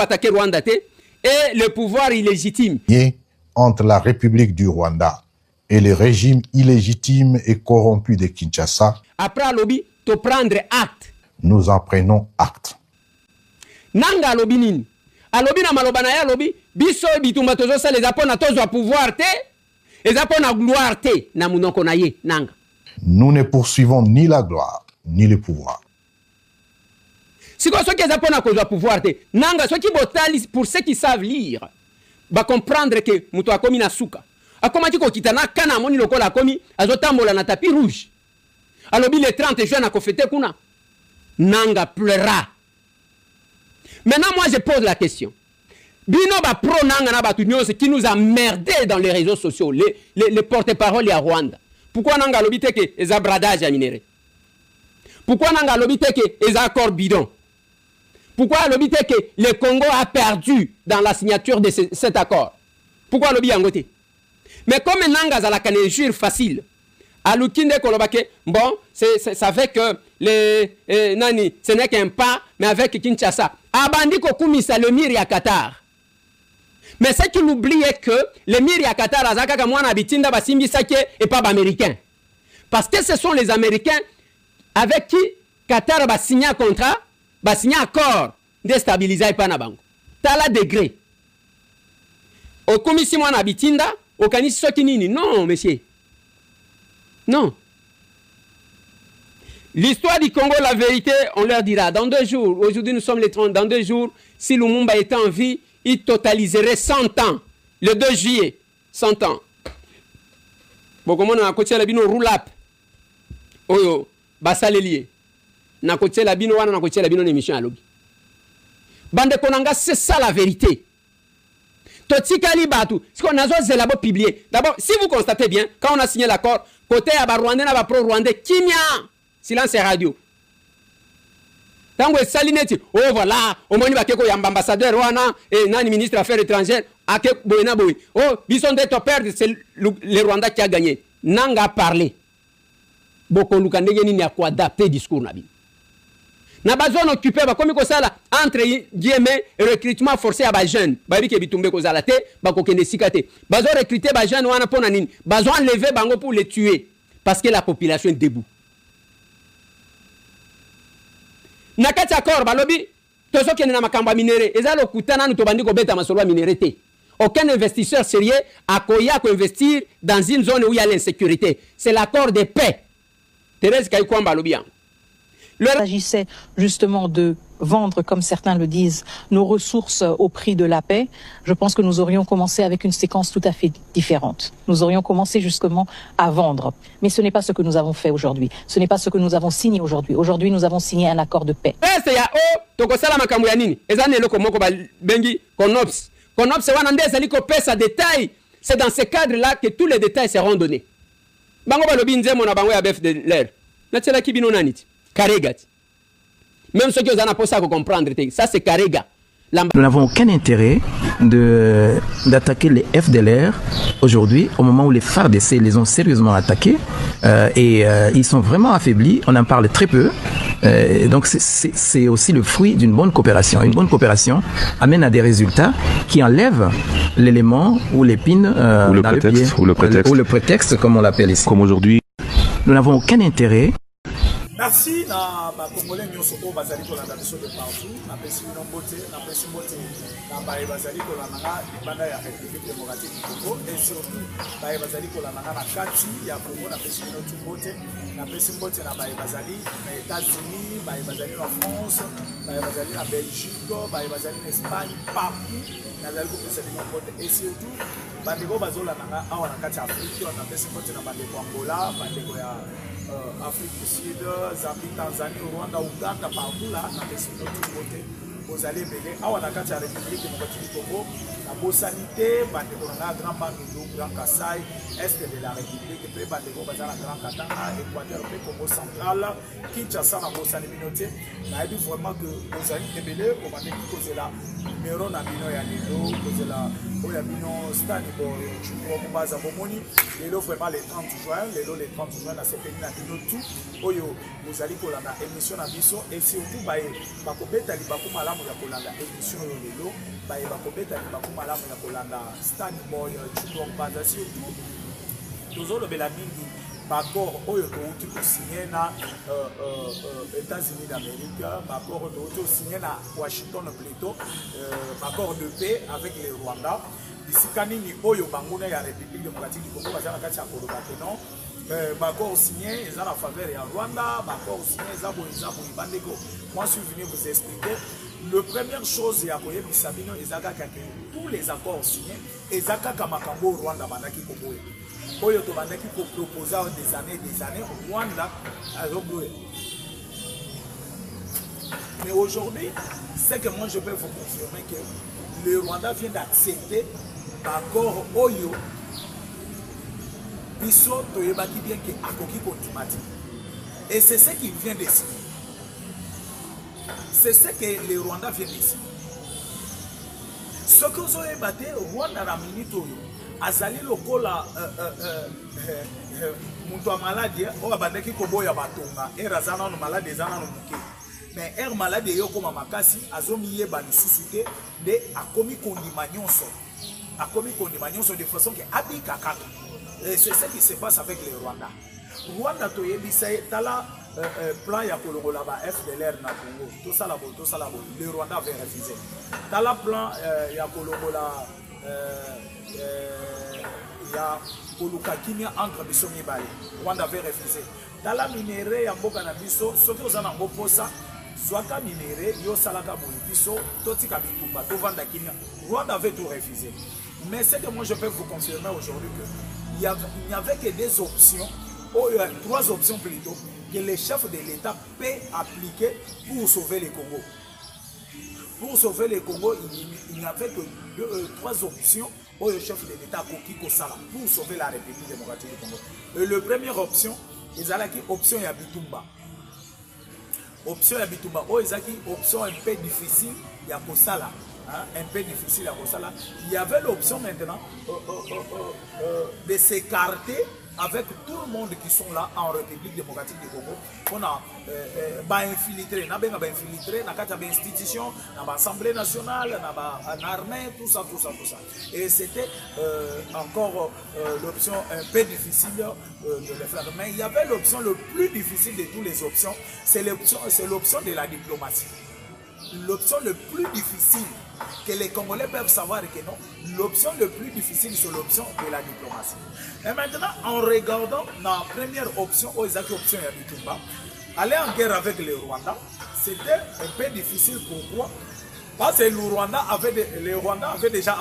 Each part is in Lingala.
attaquer Rwanda et le pouvoir illégitime. Entre la République du Rwanda et le régime illégitime et corrompu de Kinshasa. Après lobby, to prendre acte. Nous en prenons acte. Nanga lobby nini? Alobi na malobana ya lobby, biso bitumba tozo sa les apona tozo a pouvoir te, les apona gloire te na munoko na ye nanga. Nous ne poursuivons ni la gloire ni le pouvoir. Si quoi, ceux qui ont pouvoir, nanga, ceux qui botali, pour ceux qui savent lire, va comprendre que muto a commis na souka. A comment tu kitana kana moni loko la commis, a zotambola na tapis rouge. Alors le 30 juin a kofete kuna. Nanga pleura. Maintenant moi je pose la question. Bino ba pro nanga na batu nyose qui nous a merdé dans les réseaux sociaux, les porte-parole à Rwanda. Pourquoi nanga lobite que les abradage à minéré? Pourquoi nanga lobite que les accords bidons? Pourquoi lobby que le Congo a perdu dans la signature de cet accord? Pourquoi lobby angoté? Mais comme Nanga a la canne facile, à l'ukinde kolobake, bon, ça fait que nani, ce n'est qu'un pas, mais avec Kinshasa. Abandi kokumisa le miri à Qatar. Mais c'est qu'il oubliait que le miri à Qatar, azaka kamwana bitinda basimbi sake et pas américain. Parce que ce sont les Américains avec qui Qatar va signer un contrat. Va signer accord déstabiliser pas na bango. Tala degré. Au commission na bitinda, au kanisi soki nini? Non, monsieur. Non. L'histoire du Congo, la vérité, on leur dira. Dans 2 jours, aujourd'hui nous sommes les 30, dans 2 jours, si Lumumba était en vie, il totaliserait 100 ans. Le 2 juillet, 100 ans. Bon, comment on a coaché la bino roule up. Oyo, basalelier. Na kote la bino wana na kote la bino émission à lobby. Bande konanga, c'est ça la vérité. Totikali batu, ce qu'on a zé là-bas publié. D'abord, si vous constatez bien, quand on a signé l'accord, côté à Rwandais na pro-Rwandais, kimia, silence radio. Tango salineti, oh voilà, au moins il va keko yamba ambassadeur wana et nani ministre affaires étrangères, ake boina boy. Oh, bison de to perdre, c'est le Rwanda qui a gagné. Nanga parlé. Boko lukandege ni ya ko adapter discours na bi. Na bazone occupé ba komi ko sala entre guillemets recrutement forcé à ba jeune ba bi ke bitumbe ko zala te ba ko kende sikate bazo recruter ba jeune wana pona nini bazo enlever bango pour les tuer parce que la population est debout. Na kati accord ba lobi tozo kende na makamba minéré ezalo kutana nuto bandi ko beta masolo minéré te. Aucun investisseur sérieux a koya ko investir dans une zone où il y a l'insécurité. C'est l'accord de paix. Thérèse Kaïkwamba lobi. Il s'agissait justement de vendre, comme certains le disent, nos ressources au prix de la paix. Je pense que nous aurions commencé avec une séquence tout à fait différente. Nous aurions commencé justement à vendre. Mais ce n'est pas ce que nous avons fait aujourd'hui. Ce n'est pas ce que nous avons signé aujourd'hui. Aujourd'hui, nous avons signé un accord de paix. C'est dans ce cadre-là que tous les détails seront donnés. Même ceux qui ont pas ça comprendre, ça c'est Karega. Nous n'avons aucun intérêt d'attaquer les FDLR aujourd'hui, au moment où les FARDC les ont sérieusement attaqués et ils sont vraiment affaiblis. On en parle très peu. Donc c'est aussi le fruit d'une bonne coopération. Une bonne coopération amène à des résultats qui enlèvent l'élément ou l'épine dans le prétexte, comme on l'appelle ici. Comme aujourd'hui. Nous n'avons aucun intérêt. Merci na ba Congolais nyonso o bazali ko landa biso de partout na pesi bino mbote na pesi mbote na ba bazali ko landa libanda ya République démocratique du Congo et surtout ba bazali ko landa na kati ya Congo na pesi bino mbote na pesi mbote na ba bazali na États-Unis ba bazali na France ba bazali na Belgique ba bazali na Espagne partout na bazali ko pesi bino mbote et surtout ba ndeko bazola na awa na kati ya Afrique na pesi mbote na ba ndeko Angola ba ndeko ya Afrique du Sud, Zambie, Tanzanie, Rwanda, Ouganda, partout là, dans les sites de côté, vous allez venir à la République démocratique du Congo, la Bossanité, Bandegona, Grand Bandundu, Grand Kassai, Est de la République, puis Bandego, Bazana, Grand Katanga, Équateur, puis Congo central, Kinshasa, la Bossanité, Minoté, on a vu vraiment que vous allez venir, on va dire que c'est là. numéro na bino ya lelo kozela oya bino stani bo chukwa kubaza bomoni lelo vraiment le 30 juin lelo le 30 juin na sepeli na bino tout oyo bozali kolanda émission na biso et surtout baye bakobeta libaku malamu ya kolanda émission oyo lelo baye bakobeta libaku malamu ya kolanda stani boy chukwa kubaza surtout tozolobela mingi bakor oyo touti kosigné na États-Unis d'Amérique, bakor oyo touti kosigné na Washington plutôt, bakor de paix avec le Rwanda. Bisika nini oyo banguna ya République démocratique du Congo bazana kati ya koloba ke non bakor signé eza na faveur ya Rwanda, bakor signé eza boye bandeko. Moi je suis venu vous expliquer la première chose ya koyebisa bino eza kaka ke tous les accords signés eza kaka makambo Rwanda bandaki koboye. Oyo to bandaki ko proposer des années Rwanda a rebeau. Mais aujourd'hui, c'est que moi je peux vous confirmer que le Rwanda vient d'accepter l'accord Oyo. Biso to yebaki bien que akoki kontumati. Et c'est ce qu'il vient de signer. C'est ce que le Rwanda vient de signer. Ce que vous avez battu, Rwanda la minute Oyo. Azali lokola muntu wa maladi oyo bandaki koboya batonga erazana no maladi ezana no muke mais maladi yo koma makasi azomiyeba lisusu te de akomi kondima nyonso de façon que abika kaka. C'est ce qui se passe avec le Rwanda. Rwanda to yebisa tala plan ya kolongola ba FDLR na Congo to sala bo le Rwanda avait refusé tala plan ya kolongola il y a Koluka Kimia entre biso mibale Rwanda avait refusé dans la minéré ya mboka na biso soki ozana ngo posa zwaka minéré yo salaka boye biso totika bitumba to vanda Kimia Rwanda avait tout refusé. Mais c'est que moi je peux vous confirmer aujourd'hui que il n'y avait que des options, trois options plutôt, que les chefs de l'État peut appliquer pour sauver le Congo. Pour sauver le Congo, il n'y avait que trois options au chef de l'État pour sauver la République démocratique du Congo. Et la première option, ils ont l'option Yabitumba. Option Yabitumba, ils ont option un peu difficile, Yakosala. Un peu difficile Yakosala. Il y avait l'option maintenant de s'écarter avec tout le monde qui sont là en République démocratique du Congo. On a infiltré, dans les institutions, dans l'Assemblée nationale, dans l'armée, tout ça. Et c'était encore l'option un peu difficile de le faire. Mais il y avait l'option le plus difficile de toutes les options, c'est l'option de la diplomatie. L'option le plus difficile que les Congolais peuvent savoir que non, l'option le plus difficile c'est l'option de la diplomatie. Et maintenant, en regardant la première option, option Yabitumba, aller en guerre avec le Rwanda, c'était un peu difficile. Pourquoi? Parce que le Rwanda avait déjà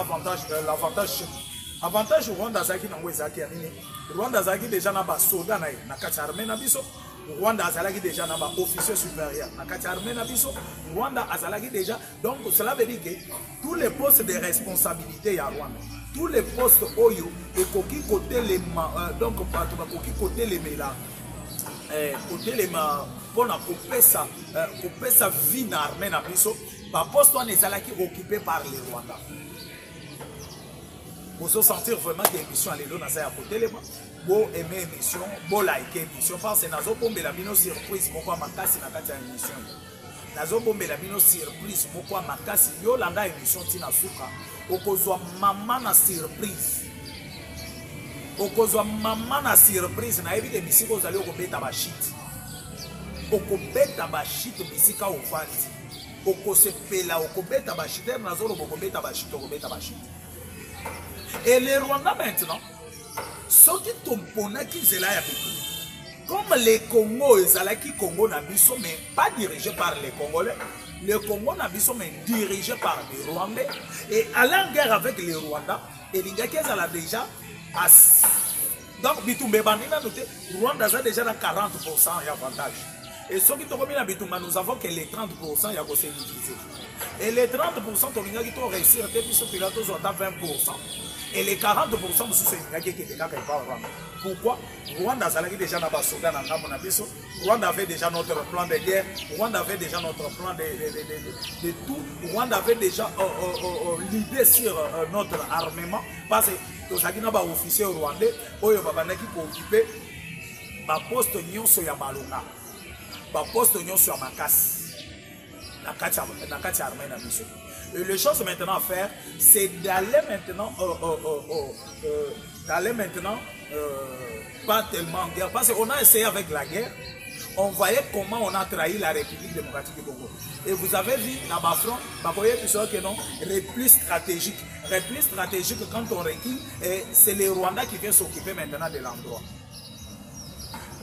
l'avantage chez nous. Avantage au Rwanda, c'est que le Rwanda a déjà un soldat na armée na biso. Rwanda azalaki déjà na ba officier supérieur na kati armée na biso. Rwanda azalaki déjà, donc cela veut dire que tous les postes de responsabilité ya Rwanda, tous les postes oyo et koki côté les donc bato ba koki côté les mela côté les ma pour na kopesa vie na armée na biso ba poste on ezalaki occupé par les Rwanda. Pour se sentir vraiment que l'émission à l'élo na sa ya côté les bon aimer émission, bon like émission parce que nazo bombe la bino surprise pourquoi makasi na kati ya émission. Nazo bombe la bino surprise pourquoi makasi yo landa émission tina suka okozwa mama na surprise. Okozwa mama na surprise na évite bisiko zali okobeta ba shit. Okobeta ba shit bisika ofandi. Okosepela okobeta ba shit nazo okobeta ba shit okobeta ba shit. Et les Rwandais maintenant ce qui tombent qui est là, comme les Congo, les Congo Nabiso, mais pas dirigé par les Congolais, le Congo Nabiso, mais dirigé par les Rwandais, et aller en guerre avec les Rwandais, et les gars qui ont déjà donc Bitumbe Bandina noté, Rwanda a déjà 40% d'avantage. Et ce qui tombe bien, nous avons que les 30% il y a qu'on s'est divisé. Et les 30% qui ont réussi à faire ce pilote ont 20%. Et les 40% qui étaient là. Pourquoi? Rwanda a déjà dans Rwanda avait déjà notre plan de guerre. Rwanda avait déjà notre plan de tout. Rwanda avait déjà l'idée sur notre armement. Parce que tous les officiers rwandais qui ont occupé le poste nyonso ya Malonga. Le poste nyonso ya Makasi. Et les choses maintenant à faire, c'est d'aller maintenant, pas tellement en guerre. Parce qu'on a essayé avec la guerre, on voyait comment on a trahi la République démocratique du Congo. Et vous avez vu dans ma front, que non, repli stratégique. Repli stratégique, quand on recule, c'est les Rwandais qui viennent s'occuper maintenant de l'endroit.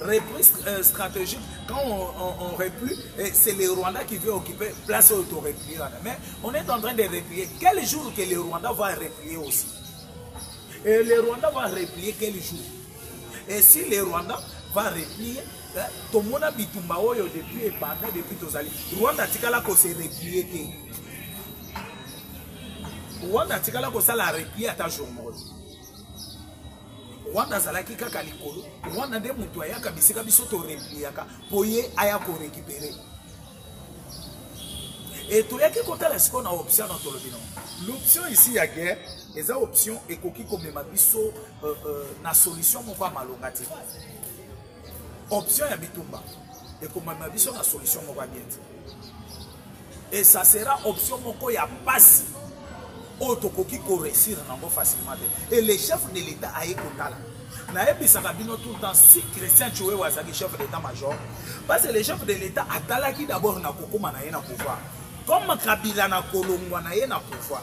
Reprise stratégique, quand on replie, c'est les Rwandais qui viennent occuper place où on replie. Mais on est en train de replier. Quel jour que les Rwandais vont replier aussi? Et les Rwandais vont replier quel jour? Et si les Rwandais vont replier, tout le monde a bitumba depuis et pendant depuis Tozali. Rwanda tikala ko se replier. Rwanda tikala ko ça la replier à ta journée. Rwanda zalaki kaka likolo. Rwanda nde mutu ayaka bisika biso to repliaka poye aya ko récupérer. Et tout yaki kota la siko na option dans le bilan. L'option ici à guerre, les options et koki comme ma biso na solution mon pas malongati. Option ya bitumba et comme ma biso na solution mon pas bien. Et ça sera option moko ya passe. Otokoki ko réussir nango facilement. Et les chefs de l'État aye kotala. Na ebisaka bino tout le temps si Christian Tchoué wazaki chef d'état-major parce que les chefs de l'État atalaki d'abord na kokoma na ye na pouvoir. Comme Kabila na kolongwa na ye na pouvoir.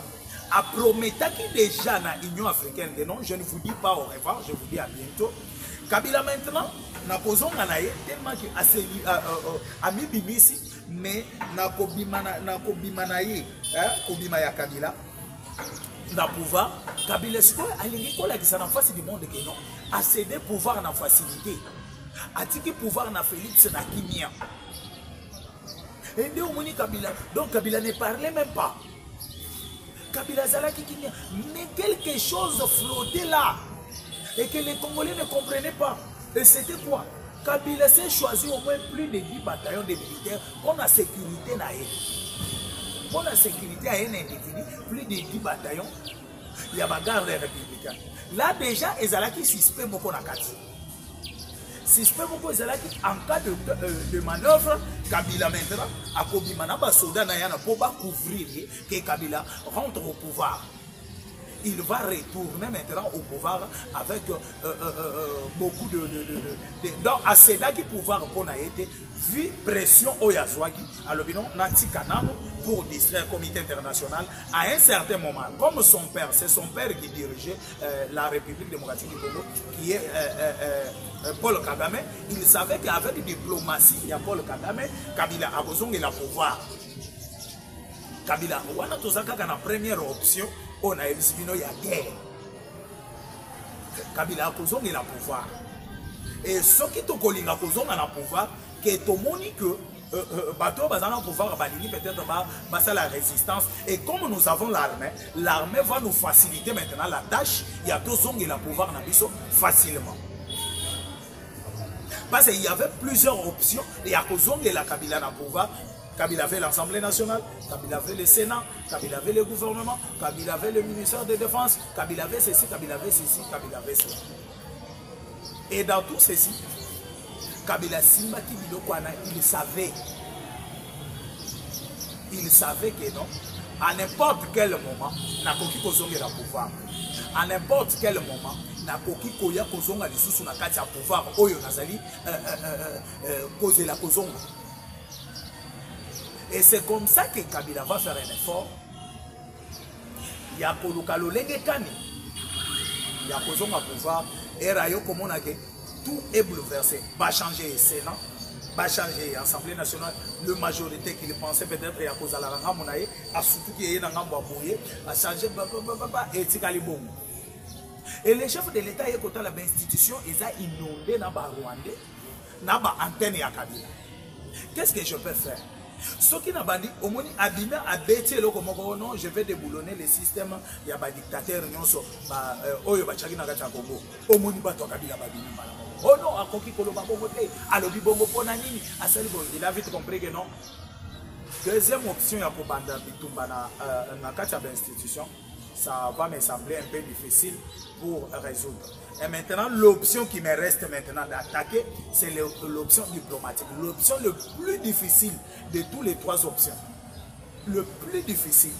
A prometaki déjà na Union africaine de non, je ne vous dis pas au revoir, je vous dis à bientôt. Kabila maintenant na kozonga na ye tellement que aseli ami bimisi mais na kobima na ye kobima ya Kabila na pouvoir. Kabila siko alingi kola ki ça na face du monde que non a cédé pouvoir na facilité a tiki pouvoir na Félix na Kimia et de omoni Kabila donc Kabila ne parlait même pas. Kabila zalaki Kimia mais quelque chose flottait là et que les Congolais ne comprenaient pas. Et c'était quoi? Kabila s'est choisi au moins plus de 10 bataillons de militaires pour la sécurité na ye. Pour la sécurité à un individu, plus de 10 bataillons, il y a des gardes républicains. Là déjà, ils ont qui suspect beaucoup na kati. Suspect beaucoup ils ont en cas de manœuvre, Kabila maintenant a kobimana ba soldat na yana pour ba couvrir que Kabila rentre au pouvoir. Il va retourner maintenant au pouvoir avec beaucoup de donc à cela qui pouvoir qu'on a été vu pression au Yazouaki alors bien Natikanamo pour distraire le comité international à un certain moment comme son père, c'est son père qui dirigeait la République démocratique du Congo qui est Paul Kagame. Il savait qu'avec diplomatie il y a Paul Kagame, Kabila a besoin de la pouvoir. Kabila wana tozaka na première option on a eu y a guerre. Kabila a besoin de la pouvoir. Et ce qui te colle à besoin de la pouvoir, que tout le monde que bateau bazana pouvoir peut-être basa la résistance. Et comme nous avons l'armée, l'armée va nous faciliter maintenant la tâche. Il y a besoin de la pouvoir na biso facilement. Parce qu'il y avait plusieurs options. Il y a besoin de la Kabila na pouvoir. Kabila avait l'Assemblée nationale, Kabila avait le Sénat, Kabila avait le gouvernement, Kabila avait le ministère de la Défense, Kabila avait ceci, Kabila avait ceci, Kabila avait cela. Et dans tout ceci, Kabila Simbaki Bilokwana, il savait que non, à n'importe quel moment, n'a koki kozonga la pouvoir. À n'importe quel moment, n'a koki koya kozonga lisusu na kati ya pouvoir oyo nazali causer la kozonga. Et c'est comme ça que Kabila va faire un effort. Il y a Kolukalo Legekani. Il y a Kozonga pouvoir. Et Rayo, comme on a dit, tout est bouleversé. Va changer le Sénat, va changer l'Assemblée nationale. La majorité qui pensait peut-être qu'il y a Kozala Rangamonaye, à surtout qu'il y a Nangambouye, a changé et Tikalibom. Et les chefs de l'État, ils ont l'institution, ils ont inondé dans le Rwanda, dans l'antenne de Kabila. Qu'est-ce que je peux faire? Ce qui n'a pas dit, au moins, Abina a bêté le comme non, je vais déboulonner le système. Il y a des dictateurs, Oyo Bachaki Nagacha Congo. Au moins, il va toka bila babini. Oh non, à Koki Koloba Bogote, à Lobi Bongo Ponani, à Salibo. Il a vite compris que non. Deuxième option, il y a pour Banda Bitumbana, dans quatre institutions. Ça va me sembler un peu difficile pour résoudre. Et maintenant, l'option qui me reste maintenant d'attaquer, c'est l'option diplomatique. L'option le plus difficile de toutes les trois options. Le plus difficile.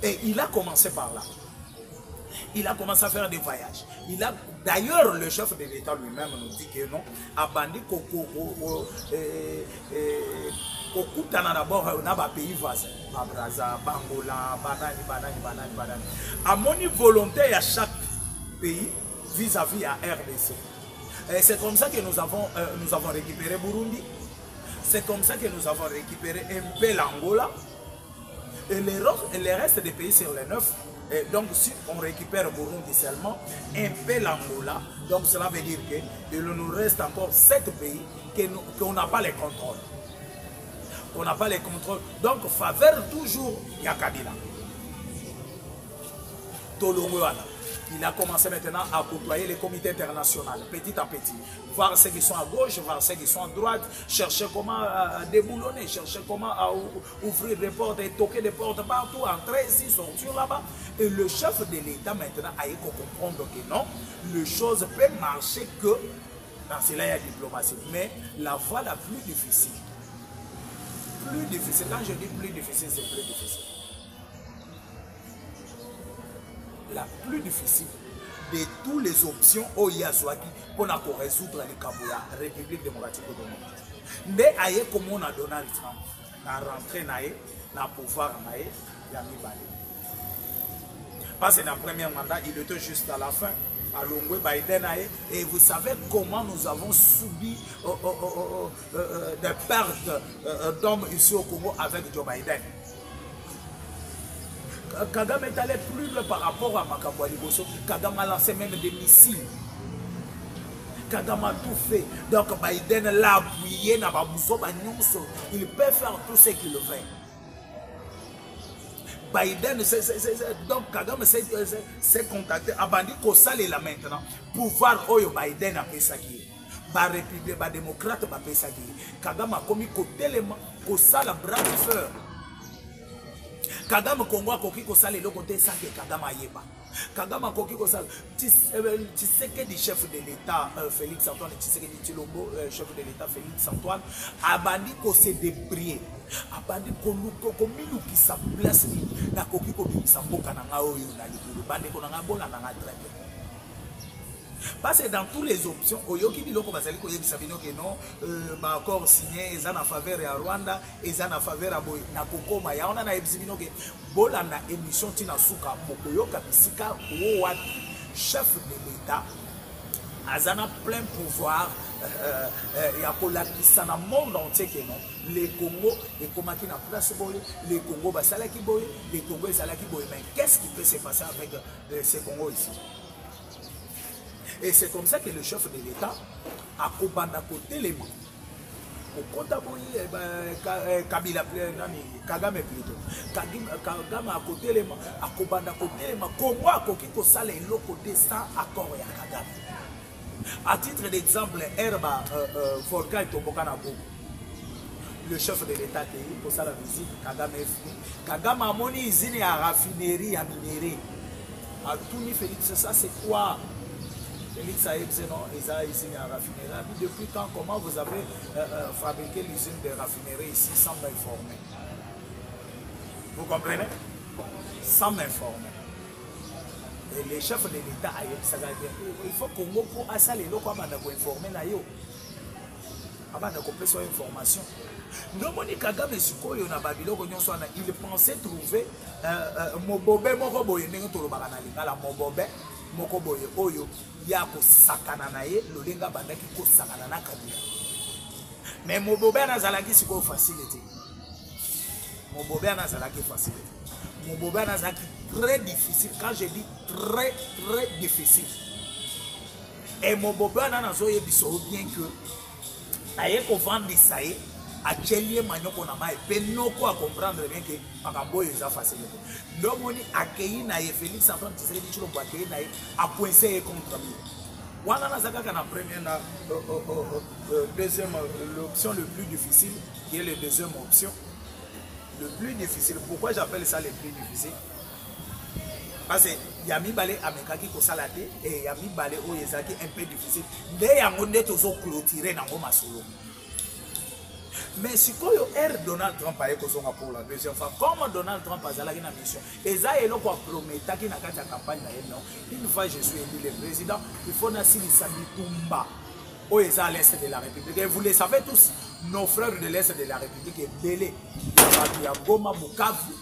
Et il a commencé par là. Il a commencé à faire des voyages. D'ailleurs, le chef de l'État lui-même nous dit que non, à Bandi Kokutana d'abord on a pays voisin, Braza, Bangola, Banani. À mon volonté à chaque pays vis-à-vis à RDC. C'est comme ça que nous avons récupéré Burundi. C'est comme ça que nous avons récupéré un peu l'Angola. Et le reste des pays sur les 9. Et donc si on récupère Burundi seulement, un peu l'Angola, donc cela veut dire qu'il nous reste encore 7 pays qu'on n'a pas les contrôles. On n'a pas les contrôles. Donc, faveur toujours Yakabila. Tolongouana. Il a commencé maintenant à côtoyer les comités internationaux, petit à petit. Voir ceux qui sont à gauche, voir ceux qui sont à droite, chercher comment déboulonner, chercher comment ouvrir des portes et toquer des portes partout, entrer ici, sortir là-bas. Et le chef de l'État maintenant a comprendre que non, les choses peuvent marcher que dans cela il y a diplomatie. Mais la voie la plus difficile, quand je dis plus difficile, c'est plus difficile. La plus difficile de toutes les options au Yaswaki pour résoudre les Kabouya, République démocratique du Congo. Mais aïe comme on a Donald Trump, na rentrée naïe, na pouvoir naïe, il a mis balé. Parce que dans le premier mandat, il était juste à la fin. À Longwe Biden et vous savez comment nous avons subi des pertes d'hommes ici au Congo avec Joe Biden. Kagame est allé plus loin par rapport à Makabouali Bosso. Kagame a lancé même des missiles. Kagame a tout fait. Donc Biden l'a appuyé. Il peut faire tout ce qu'il veut. Biden, donc Kagame s'est contacté. Abandi Kosale là maintenant. Pouvoir Oyo Biden a fait ça qui est. République, démocrate a fait ça qui est. Kagame a commis Kotelema, Kosala bras de fer. Kagame Congo a koki Kosale le côté ça que Kagame a yeba. Kagame a koki Kosale. Tu sais que du chef de l'État, Félix Antoine, tu sais que du Chilombo, chef de l'État, Félix Antoine, Abandi ko s'est débrouillé. Abandi komilu qui sa place ni na koki ko sa mboka na nga oyo na libulu bande ko na nga bona na nga traité. Parce que dans toutes les options oyo ki biloko bazali ko yebisa bino que non ba accord signé eza na faveur ya Rwanda eza na faveur ya boy na kokoma ya ona na yebisa bino que bola na émission tina suka mokoyoka bisika wo wati chef de l'État azana plein pouvoir. Il y a pour la dans le monde entier que non. Les Congo, les Komaki na place boye, les Congo basalaki boye, les Congo salaki boye. Mais qu'est-ce qui peut se passer avec ces Congo ici? Et c'est comme ça que le chef de l'État a Kobanda côté les mains. Au Kota boye, Kabila Kagame plutôt. Kagame à côté les mains, à Kobanda côté les mains. Congo a koki ko sale lo côté sans accord ya Kagame. À titre d'exemple, Herba Volcan Tobokanabo, le chef de l'État pour ça la visite, Kagame est fini. Kagame a moni usine à raffinerie, à minerai. A tout ni Félix, ça c'est quoi? Félix a dit non, ils ont usine à raffinerie. Depuis quand, comment vous avez fabriqué l'usine de raffinerie ici sans m'informer? Vous comprenez? Sans m'informer. Et les chefs de l'État, il faut qu'on ait ça les locaux pour informer nayo. Avant de couper son information. Non, Kagame Sukoyo na Babylone, il pensait trouver Mobobe Mokoboye, la Mobobe Mokoboye Oyo, Yako Sakananaye, Lolinga Bandaki Ko Sakanana Kabila. Mais Mobobe Nazalaki Suko facilité. Mobobe Nazalaki facilité. Mobobe Nazalaki très difficile. Quand je dis très difficile. Et Mobobe Nazalaki dit bien que aye ko vendre ça y a chelie manyoko na mai pe noko a comprendre bien que makambo eza facile ndomoni akei na ye Félix Antoine Tshisekedi Tshilombo akei na ye a pointé contre lui wana na zaka na première na deuxième l'option le plus difficile qui est la deuxième option le plus difficile. Pourquoi j'appelle ça le plus difficile? Parce que Yami Balé Amekaki Kosalate et Yami Balé Oyezaki un peu difficile. Dès Yangonde Tozo clôturé dans Goma Solo. Mais si Koyo R Donald Trump a été pour la deuxième fois, comme Donald Trump a été en mission, et ça est là pour promettre qu'il n'a pas de campagne. Une fois je suis élu le président, il faut Nassini Sabitumba. Où est à l'est de la République. Et vous le savez tous, nos frères de l'est de la République est belé. Il y a Goma, Bukavu,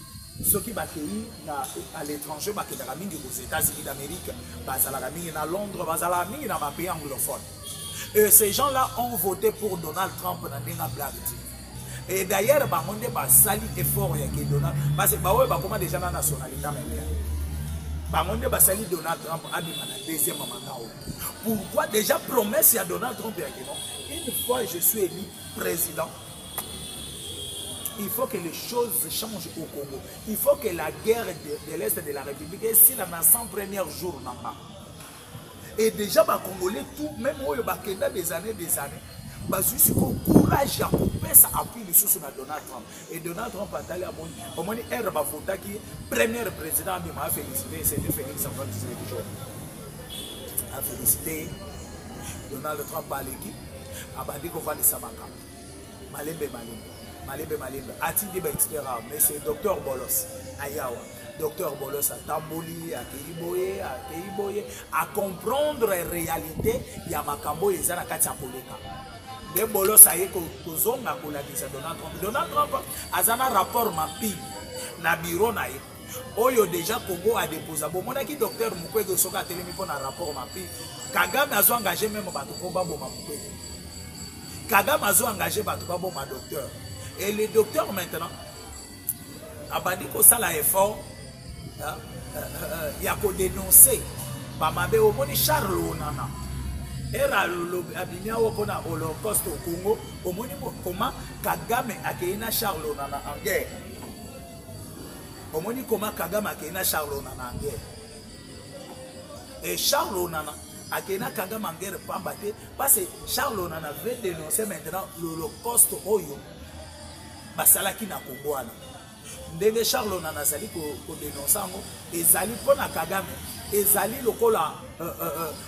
ceux qui accueillis à l'étranger, aux États-Unis d'Amérique, à Londres, dans les pays anglophones. Et ces gens-là ont voté pour Donald Trump dans les Blagdi. Et d'ailleurs, il y a un sali effort que Donald Trump, parce que comment déjà la nationalité américaine. Basali Donald Trump a mis la deuxième mandat. Pourquoi déjà promesse à Donald Trump une fois que je suis élu président, il faut que les choses changent au Congo. Il faut que la guerre de l'Est de la République, si la 100 premiers jours n'a pas. Et déjà, les Congolais, tout, même des années, juste le courage à couper ça appuie les sous sur Donald Trump. Et Donald Trump a allé à mon qui premier président m'a félicité, c'était Félix Antoine Tshisekedi. A félicité Donald Trump à l'équipe, a dit qu'on va les sabaka. Malembe. A-t-il dit expert, mais c'est Dr Bolos, Ayawa. Docteur Bolos à Tamboli, à Keiboye, à comprendre la réalité, il y a Makambo et Zana Katsapoleka. De Bolos a été kozonga kolakisa Donald Trump. Donald Trump a un rapport mapi na bureau na ye. Oyo déjà Congo a déposé. Bon, mon aki docteur Mukwege soka telemi pour un rapport mapi. Kagame a engagé même bato ko ba boma Mukwege. Kagame a engagé bato ba boma docteur. Et le docteur maintenant a bandi ko sala effort. Il y a qu'à dénoncer. Bamabe au moni Charles Onana. Era abinia wokona Holocauste au Congo. Au moni comment Kagame akeina Charles Onana en guerre. Au moni comment Kagame akeina Charles Onana en guerre. Et Charles Onana akeina Kagame en guerre pas battre parce que Charles Onana veut dénoncer maintenant l'Holocauste oyo. Basalaki na Congo ana. Ndenge Charles Onana zali ko dénoncer ngo ezali pona Kagame ezali lokola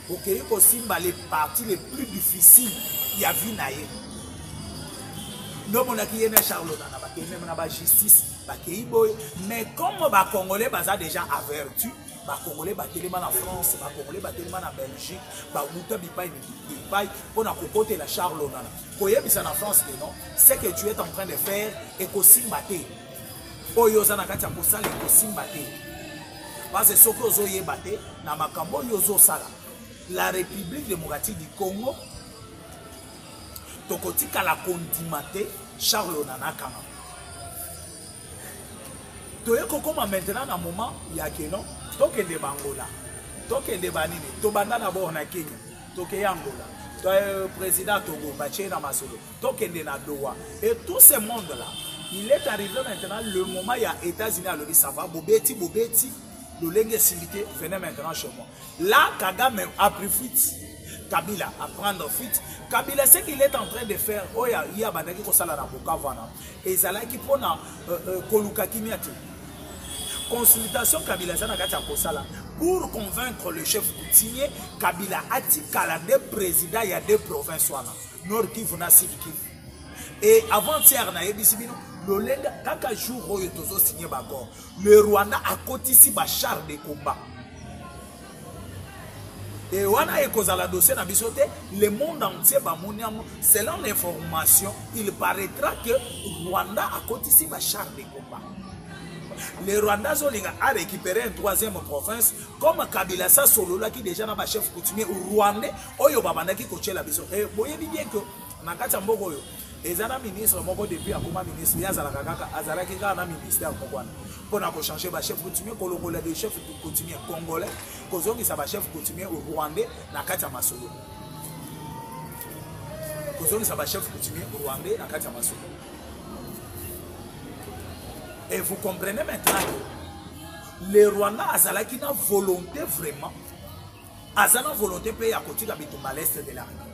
okei ko simba les parties les plus difficiles ya vie na ye no mona ki yena Charles Onana ba kene na ba justice ba kei boy mais comme ba congolais baza déjà averti ba congolais ba telema na France ba congolais ba telema na Belgique ba muta bipai pona kokote la Charles Onana koyebisa na France que non c'est que tu es en train de faire et ko simba te oyo za na kati ya kosala ekosimba te parce que soki ozoyeba te na makambo oyo ozosala la République démocratique du Congo tokotikala kondima te Charles Onana kanga toye kokoma maintenant na moment ya keno tokende bangola tokende banini tobanda na bo na Kenya toke Angola président Togo bache na masolo tokende na Doha et tout ce monde là. Il est arrivé maintenant le moment il y a États-Unis à l'Obi ça va bobeti le lengue simité venez maintenant chez moi. Là Kagame a pris fuite. Kabila à prendre fuite. Kabila ce qu'il est en train de faire oh il y a bandaki ko sala na Bokavana et zala qui pona koluka kimiati. Consultation Kabila za na kati ya kosala pour convaincre le chef coutumier Kabila atikala des présidents il y a deux provinces wana Nord Kivu na Sud Kivu. Et avant-hier na yebisibino lolenga kaka jour oyo tozo signé bakor le Rwanda a kotisi ba char de combat et wana ekozala dossier na bisote le monde entier ba moniamo selon l'information il paraîtra que Rwanda a kotisi ba char de combat. Le Rwanda zolinga a récupéré une troisième province comme Kabila sa solola qui déjà na ba chef coutumier rwandais oyo babandaki kochela biso et boyebi bien que na kati ya mboko oyo ezana ministre moko depuis akoma ministre yazalaka kaka azalaki kaka na ministère mokwana mpona kochanger ba chef coutumier kolongola des chefs coutumier congolais kozongisa ba chef coutumier rwandais na kati ya masolo kozongisa ba chef coutumier rwandais na kati ya masolo. Et vous comprenez maintenant que le Rwanda azalaki na volonté vraiment, azana volonté pe ya kotika bitumba l'est de la République.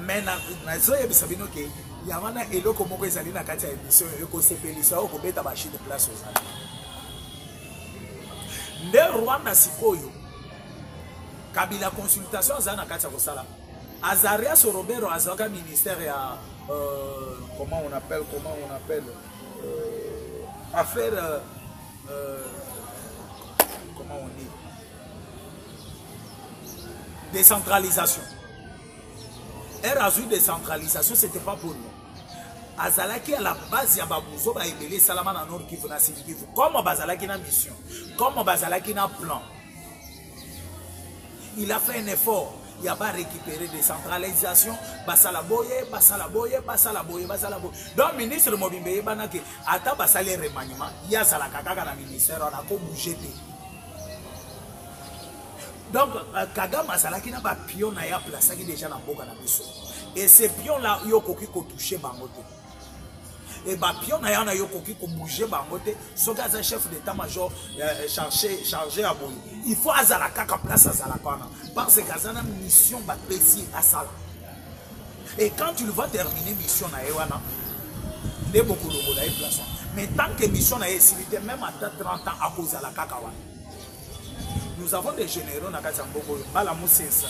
Mais na zo yebisa bino ke ya wana eloko moko ezali na kati ya émission eko sepelisa o kobeta ba chine place aux alliés. Nde Rwanda sikoyo Kabila consultation azana kati ya kosala. Azarias Robert azaka ministère ya comment on appelle affaire comment on dit décentralisation. Elle a eu décentralisation, c'était pas pour nous. Azalaki à la base ya babuzo ba ebele salama na nord Kivu na Sud Kivu. Comme bazalaki na mission, comme bazalaki na plan. Il a fait un effort. Il y a pas récupéré décentralisation, basala boye. Donc ministre Mobimbe banake ata basale remaniement, il y a sala kaka na ministère on a ko bouger. Donc Kagame salaki na ba pion na ya place qui déjà na boka na biso. Et ces pions là yo koki ko toucher bangote. Et ba pion na ya na yo koki ko bouger bangote, soka za chef d'état-major chargé à boye. Il faut azala kaka place azala kwana. Parce que azana mission ba pesi asala. Et quand tu vas terminer mission na ewana, de beaucoup de bola place. Mais tant que mission na est même à 30 ans à cause de la kaka wana. Nous avons des généraux na kati mboko bala musesa.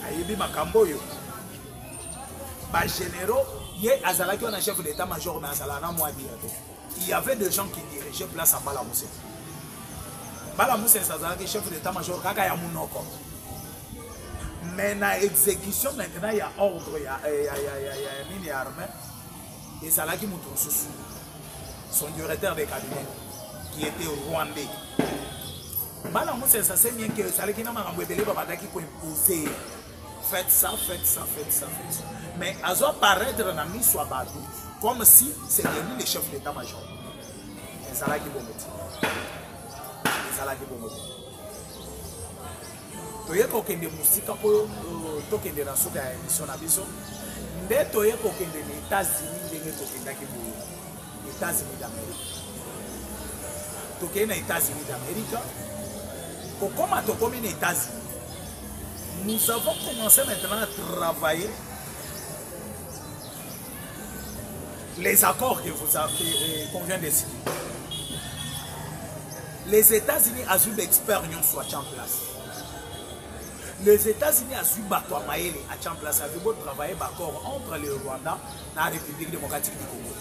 Ayebi makambo yo. Ba généraux, ye azalaki on a chef d'état-major na azala na moi dire. Il y avait des gens qui dirigeaient place à bala musesa. Bala musesa azalaki chef d'état-major kaka ya munoko. Mais na exécution maintenant il y a ordre, il y a mini armée. Et Salaki Moutonsusu, son directeur de cabinet, qui était rwandais. Bala musesa c'est bien que Salaki na marambouebele babadaki pour imposer. Faites ça. Mais à zo paraître dans la mise soit battu, comme si c'est devenu le chef d'état-major. Et Salaki Bomoti. Toye kokende musika po tokende na soka ya émission na biso nde toye kokende les États-Unis ndenge tokendaki boye États-Unis d'Amérique tokende na États-Unis d'Amérique kokoma tokomi na États-Unis nous avons commencé maintenant à travailler les accords que vous avez qu'on vient de signer. Les États-Unis ont eu d'experts soit en place. Les États-Unis ont eu Bato Maele en place. Ils ont travaillé d'accord entre le Rwanda et la République démocratique du Congo.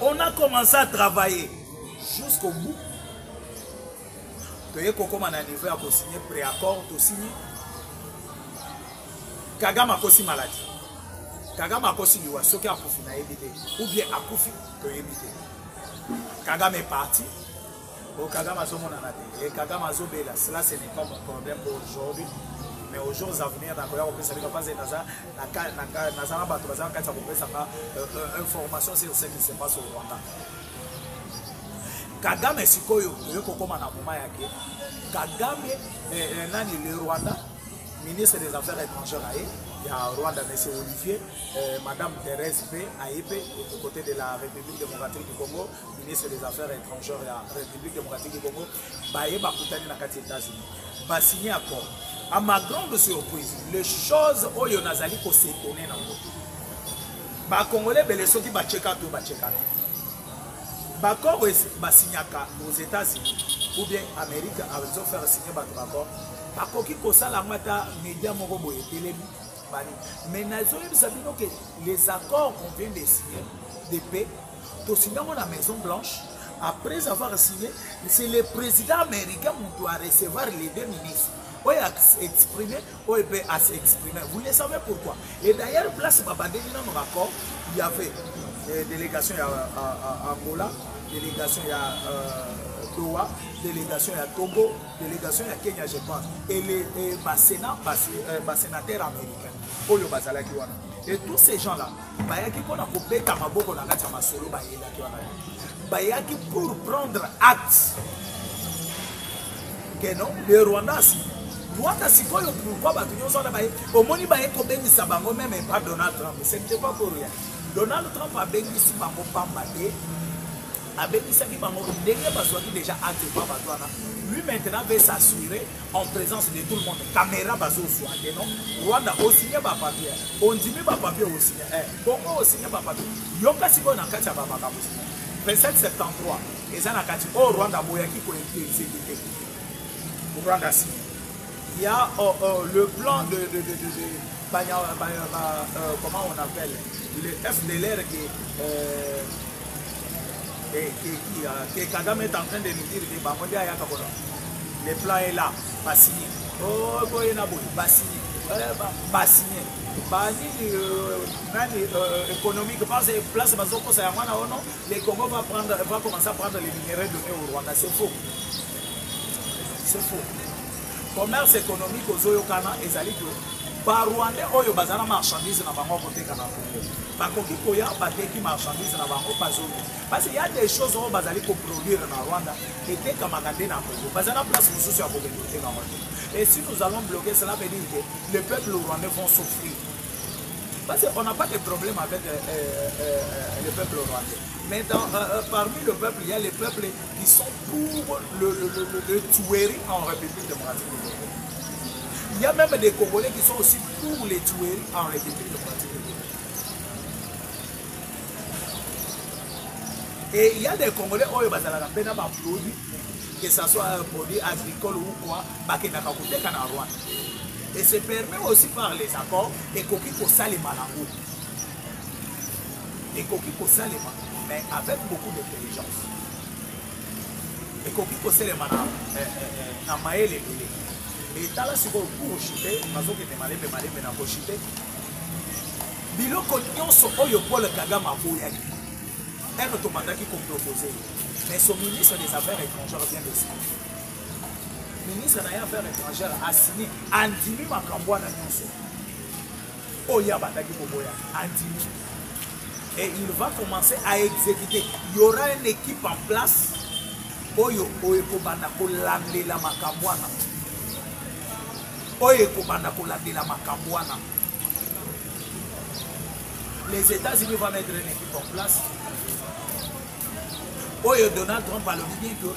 On a commencé à travailler jusqu'au bout. Tu sais comment on a arrivé à signer préaccord, tu signes. Kagame a aussi maladie. Kagame a aussi liwa, ce qui a profité na évité. Ou bien a profité de éviter. Kagame est parti. Kagame a son et Kagame a zobela. Cela ce n'est pas mon problème pour aujourd'hui. Mais aux jours à venir, information sur ce qui se passe au Rwanda. Kagame sikoyo, Kagame le Rwanda, ministre des Affaires étrangères, il y a Rwanda, M. Olivier, Madame Thérèse P. Aïpe, du côté de la République démocratique du Congo, ministre des Affaires étrangères de la République démocratique du Congo, Baye Bakutani na kati États-Unis. Ba signé accord. À ma grande surprise, les choses où il y a des gens s'étonner dans le monde. Les Congolais, les gens qui batcheka tout batcheka. L'accord est signé aux États-Unis ou bien Amérique, ils ont fait signer l'accord. L'accord qui est la média morobo et télé. Mais nous savons que les accords qu'on vient de signer, de paix, tout signé dans la Maison Blanche. Après avoir signé, c'est le président américain qui doit recevoir les deux ministres. Oui, à exprimer, oui, à s'exprimer. Vous le savez pourquoi. Et d'ailleurs, place Babadeli dans nos accords, il y avait délégation à Angola, délégation à Doha, délégation à Togo, délégation à Kenya, je pense. Et les sénateurs américains. Et tous ces gens-là, pour prendre acte que non, le Rwanda, Rwanda sikoyo pourquoi bato nyonso na baye omoni baye kobengisa bango même pas Donald Trump, ce n'était pas pour rien. Donald Trump a bengisi bango pamba te abengisa ki bango ndenge bazwaki déjà acte pa bato wana. Lui maintenant veut s'assurer en présence de tout le monde. Caméra bazo soigner non. Rwanda au signé ba papier. On dit ba papier au signé. Congo au signé ba papier. Yoka siko na kati ya ba makabusi. 2773. Eza na kati o Rwanda boyaki ko exécuter. Rwanda si. Il y a le plan de comment on appelle le FDLR que Kagame est en train de nous dire que le plan est là, pas signé. Oh, pas signé. Économique, parce que place le Congo va commencer à prendre les minéraux donnés au Rwanda. C'est faux. C'est faux. Commerce économique aux Oyokana et Zaliko. Par Rwanda, Oyo Bazana marchandise na bango côté Kana Congo. Par contre, Koya Bateki marchandise na bango Bazono. Parce qu'il y a des choses où Bazali pour produire en Rwanda et dès qu'à Magandé na Congo. Bazana place pour souci à Bogé. Et si nous allons bloquer, cela veut dire que les peuples rwandais vont souffrir. Parce qu'on n'a pas de problème avec le peuple rwandais. Mais parmi le peuple, il y a les peuples qui sont pour le tuerie en République démocratique du Congo. Il y a même des Congolais qui sont aussi pour les tueries en République démocratique du Congo. Et il y a des Congolais qui ont des produits, que ce soit un produit agricole ou quoi, qui n'ont pas coûté qu'en Rwanda. Et c'est permis aussi par les accords et Koki Salima Lango. Et Koki Salima, mais avec beaucoup d'intelligence. Et Koki Salima na maele lele. Et tala siko pour chiter, mazo ke temale na ko chiter. Biloko nyonso oyo Paul Kagame aboyaki. Elle automatiquement qu'on proposait. Mais son ministre des Affaires étrangères vient de signer. Ministre des Affaires étrangères a signé Andimi Makambouana Nyonso. Oya Bataki Boboya, Andimi. Et il va commencer à exécuter. Il y aura une équipe en place. Oyo Kobanda Kolandela Makambouana. Oyo Kobanda Kolandela Makambouana. Les États-Unis vont mettre une équipe en place. Oyo Donald Trump a le bien que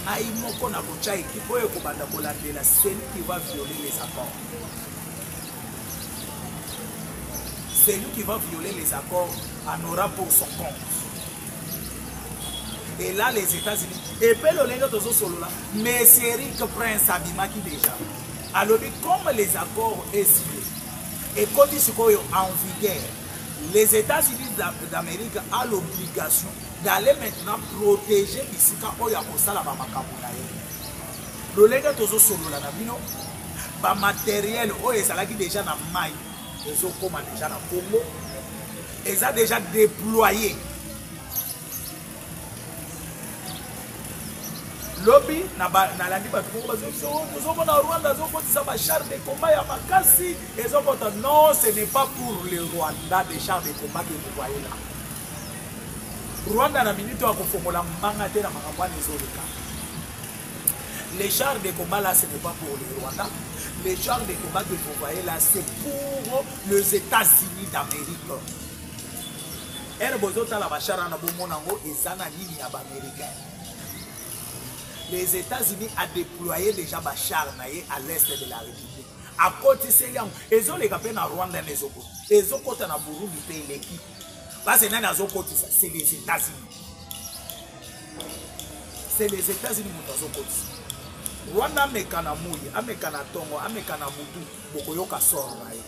Aïmoko na kocha équipe oyo Kobanda Kolandela, c'est lui qui va violer les accords. C'est lui qui va violer les accords en aura pour son compte. Et là, les États-Unis, et puis le lingot de solo là, mais c'est Eric Prince Abimaki déjà. Alors, comme les accords est signé, et quand ils sont en vigueur, les États-Unis d'Amérique ont l'obligation d'aller maintenant protéger ici quand il y a pour ça la Bamakamouna. Le lingot de solo là, le matériel, qui déjà dans maille. Ils ont comme déjà dans le Congo, ils ont déjà déployé. Lobby, nous avons Rwanda, chars de combat à Makasi. Ils ont dit non, ce n'est pas pour le Rwanda des chars de combat que vous voyez là. Rwanda na minute à Kofomola Mangate na Makambouana les chars de combat là, ce n'est pas pour le Rwanda. Les chars de combat que vous voyez là, c'est pour les États-Unis d'Amérique. Les États-Unis ont déployé déjà des chars à l'est de la République. À côté de ces gens, ils ont les capés dans Rwanda et ils ont côté dans Burundi pays l'équipe. Parce que c'est les États-Unis. C'est les États-Unis qui ont côté. Rwanda amekana muyi, amekana tongo, amekana mutu, bokoyoka soro na ye.